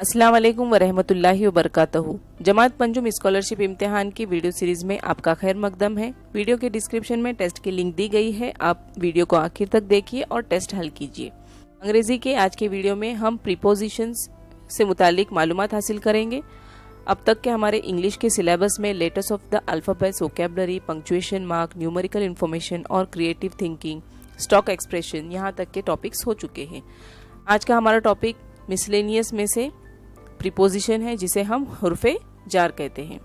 अस्सलाम वालेकुम वरहमतुल्लाहि वबरकातुहू। जमात पंजुम स्कॉलरशिप इम्तिहान की वीडियो सीरीज में आपका खैर मकदम है। वीडियो के डिस्क्रिप्शन में टेस्ट की लिंक दी गई है, आप वीडियो को आखिर तक देखिए और टेस्ट हल कीजिए। अंग्रेजी के आज के वीडियो में हम प्रीपोजिशंस से मुतालिक मालूमात हासिल करेंगे। अब तक के हमारे इंग्लिश के सिलेबस में letters of the alphabets, vocabulary, punctuation mark, numerical information और क्रिएटिव थिंकिंग, स्टॉक एक्सप्रेशन यहाँ तक के टॉपिक्स हो चुके हैं। आज का हमारा टॉपिक मिसलेनियस में से प्रीपोजिशन है, जिसे हम हुर्फे जार कहते हैं।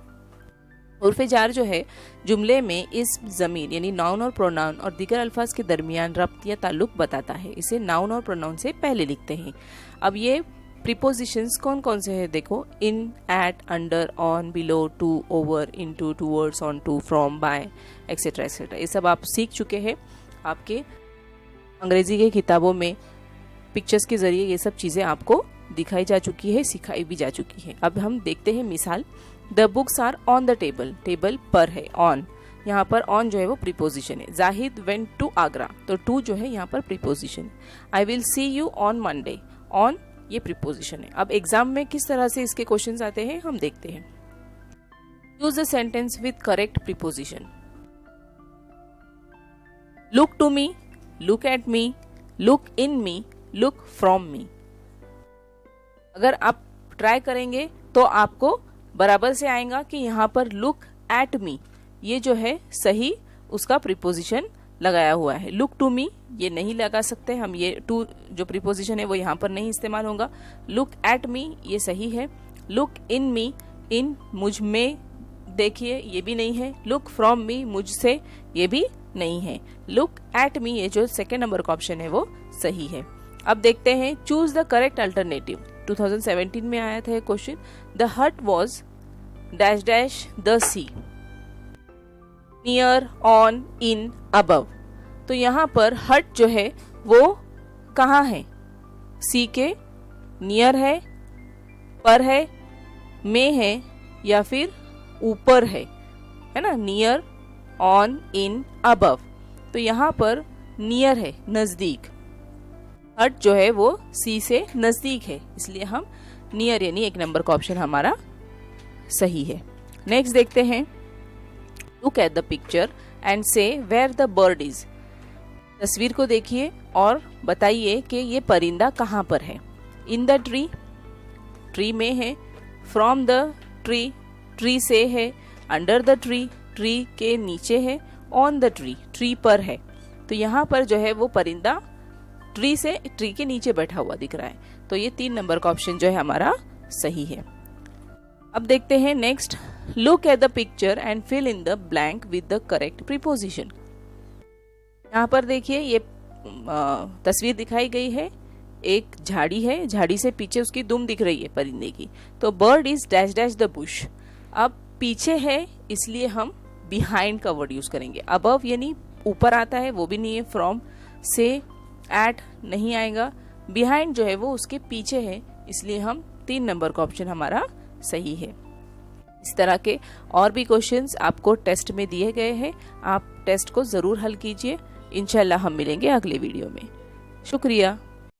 हुर्फे जार जो है जुमले में इस ज़मीर यानी नाउन और प्रोनाउन और दीगर अल्फाज के दरमियान रब्त या ताल्लुक बताता है। इसे नाउन और प्रोनाउन से पहले लिखते हैं। अब ये प्रीपोजिशंस कौन कौन से हैं देखो, in, at, under, on, below, to, over, into, towards, on to, from, by, etcetera etcetera. ये सब आप सीख चुके हैं। आपके अंग्रेजी के किताबों में पिक्चर्स के जरिए ये सब चीज़ें आपको दिखाई जा चुकी है, सिखाई भी जा चुकी है। अब हम देखते हैं मिसाल। The books are on the table, table पर है, ऑन, यहाँ पर ऑन जो है वो प्रीपोजिशन है। जाहिद वेंट टू आगरा, तो टू जो है यहाँ पर preposition. I will see you on Monday, on ये प्रीपोजिशन है। अब एग्जाम में किस तरह से इसके क्वेश्चंस आते हैं हम देखते हैं। Use the sentence with correct preposition. Look to me, look at me, look in me, look from me. अगर आप ट्राई करेंगे तो आपको बराबर से आएगा कि यहाँ पर लुक एट मी ये जो है सही उसका प्रीपोजिशन लगाया हुआ है। लुक टू मी ये नहीं लगा सकते हम, ये टू जो प्रीपोजिशन है वो यहाँ पर नहीं इस्तेमाल होगा। लुक एट मी ये सही है। लुक इन मी, इन मुझ में देखिए ये भी नहीं है। लुक फ्रॉम मी मुझसे ये भी नहीं है। लुक एट मी ये जो सेकेंड नंबर का ऑप्शन है वो सही है। अब देखते हैं चूज द करेक्ट अल्टरनेटिव। 2017 में आया था question. The hut was dash dash the sea, near, on, in, above. तो यहाँ पर हट जो है वो कहाँ है? सी के नियर है, पर है, में है या फिर ऊपर है ना? Near, on, in, above. तो यहाँ पर नियर है, नजदीक। हट जो है वो सी से नजदीक है, इसलिए हम नियर यानी एक नंबर का ऑप्शन हमारा सही है। नेक्स्ट देखते हैं। Look at the picture and से वेयर द बर्ड इज। तस्वीर को देखिए और बताइए कि ये परिंदा कहाँ पर है। इन द ट्री, ट्री में है। फ्रॉम द ट्री, ट्री से है। अंडर द ट्री, ट्री के नीचे है। ऑन द ट्री, ट्री पर है। तो यहाँ पर जो है वो परिंदा ट्री से ट्री के नीचे बैठा हुआ दिख रहा है। तो ये 3 नंबर का ऑप्शन जो है हमारा सही है। अब देखते हैं next. Look at the picture and fill in the blank with the correct preposition. यहाँ पर देखिए ये तस्वीर दिखाई गई है। एक झाड़ी है, झाड़ी से पीछे उसकी दुम दिख रही है परिंदे की। तो bird is dash dash the Bush. अब पीछे है इसलिए हम बिहाइंड का वर्ड यूज करेंगे। अबव यानी ऊपर आता है, वो भी नहीं है। फ्रॉम से एट नहीं आएगा। बिहाइंड जो है वो उसके पीछे है, इसलिए हम 3 नंबर का ऑप्शन हमारा सही है। इस तरह के और भी क्वेश्चंस आपको टेस्ट में दिए गए हैं, आप टेस्ट को जरूर हल कीजिए। इंशाल्लाह हम मिलेंगे अगले वीडियो में। शुक्रिया।